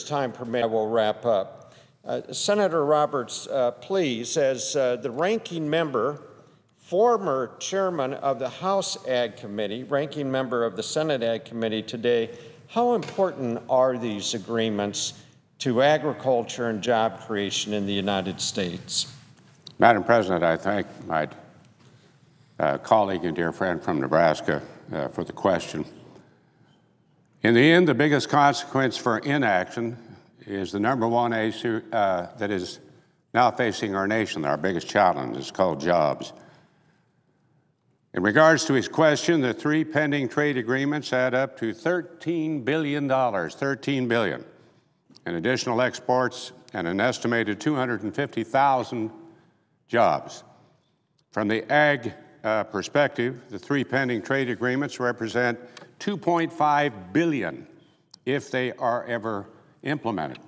time permits, I will wrap up. Senator Roberts, please, as the ranking member, former chairman of the House Ag Committee, ranking member of the Senate Ag Committee today, how important are these agreements to agriculture and job creation in the United States? Madam President, I thank my colleague and dear friend from Nebraska for the question. In the end, the biggest consequence for inaction is the #1 issue that is now facing our nation. Our biggest challenge is called jobs. In regards to his question, the 3 pending trade agreements add up to $13 billion, $13 billion, in additional exports and an estimated 250,000 jobs. From the ag perspective, the 3 pending trade agreements represent $2.5 billion if they are ever implemented.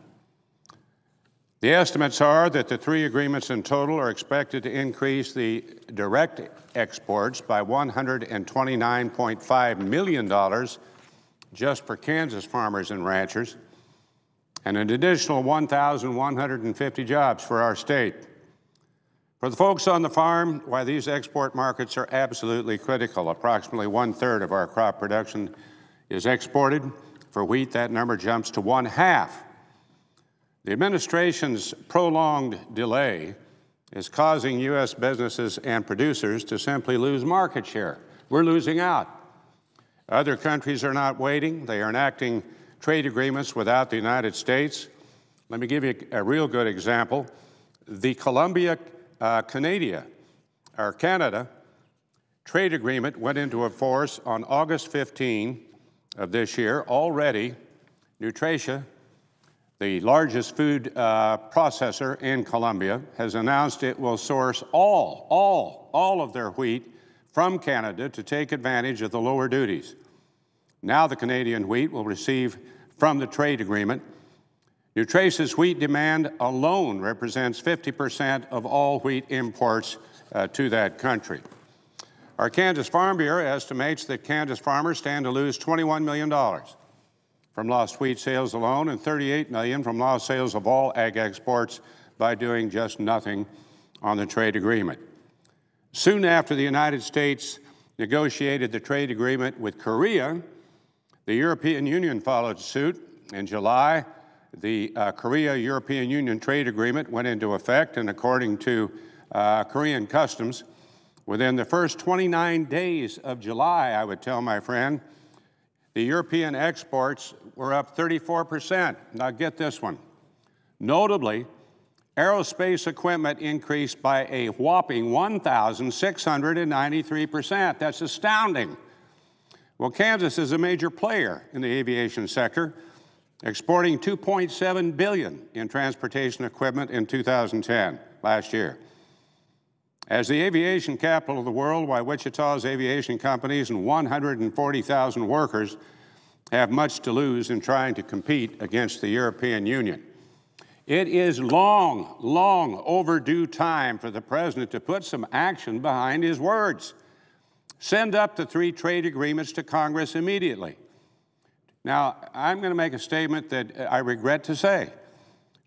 The estimates are that the 3 agreements in total are expected to increase the direct exports by $129.5 million just for Kansas farmers and ranchers, and an additional 1,150 jobs for our state. For the folks on the farm, why these export markets are absolutely critical. Approximately 1/3 of our crop production is exported. For wheat, that number jumps to 1/2. The administration's prolonged delay is causing U.S. businesses and producers to simply lose market share. We're losing out. Other countries are not waiting. They are enacting trade agreements without the United States. Let me give you a real good example. The Canada trade agreement went into force on August 15 of this year. Already, Nutricia, the largest food processor in Colombia, has announced it will source all of their wheat from Canada to take advantage of the lower duties. Now the Canadian wheat will receive from the trade agreement. Nutricia's wheat demand alone represents 50% of all wheat imports to that country. Our Kansas Farm Bureau estimates that Kansas farmers stand to lose $21 million from lost wheat sales alone and $38 million from lost sales of all ag exports by doing just nothing on the trade agreement. Soon after the United States negotiated the trade agreement with Korea, the European Union followed suit. In July, the Korea-European Union trade agreement went into effect, and according to Korean customs, within the first 29 days of July, I would tell my friend, the European exports were up 34%. Now get this one. Notably, aerospace equipment increased by a whopping 1,693%. That's astounding. Well, Kansas is a major player in the aviation sector, exporting $2.7 billion in transportation equipment in 2010, last year. As the aviation capital of the world, why Wichita's aviation companies and 140,000 workers have much to lose in trying to compete against the European Union. It is long overdue time for the President to put some action behind his words. Send up the 3 trade agreements to Congress immediately. Now, I'm going to make a statement that I regret to say.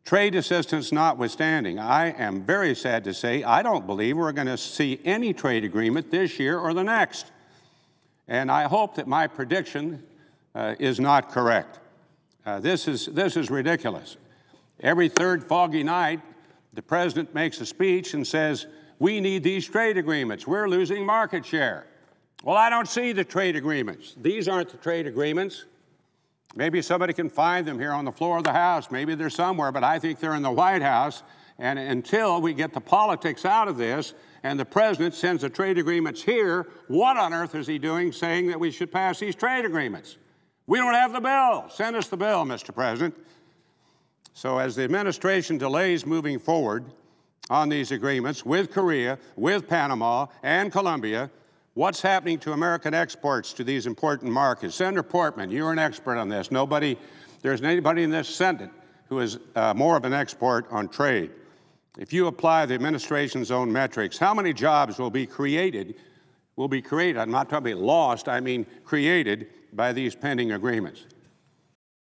Trade assistance notwithstanding, I am very sad to say I don't believe we're going to see any trade agreement this year or the next. And I hope that my prediction is not correct. This is ridiculous. Every third foggy night, the President makes a speech and says, we need these trade agreements. We're losing market share. Well, I don't see the trade agreements. These aren't the trade agreements. Maybe somebody can find them here on the floor of the House. Maybe they're somewhere, but I think they're in the White House. And until we get the politics out of this and the President sends the trade agreements here, what on earth is he doing saying that we should pass these trade agreements? We don't have the bill. Send us the bill, Mr. President. So as the administration delays moving forward on these agreements with Korea, with Panama and Columbia, what's happening to American exports to these important markets? Senator Portman, you're an expert on this. There's anybody in this Senate who is more of an expert on trade. If you apply the administration's own metrics, how many jobs will be created? I'm not talking about lost, I mean created by these pending agreements.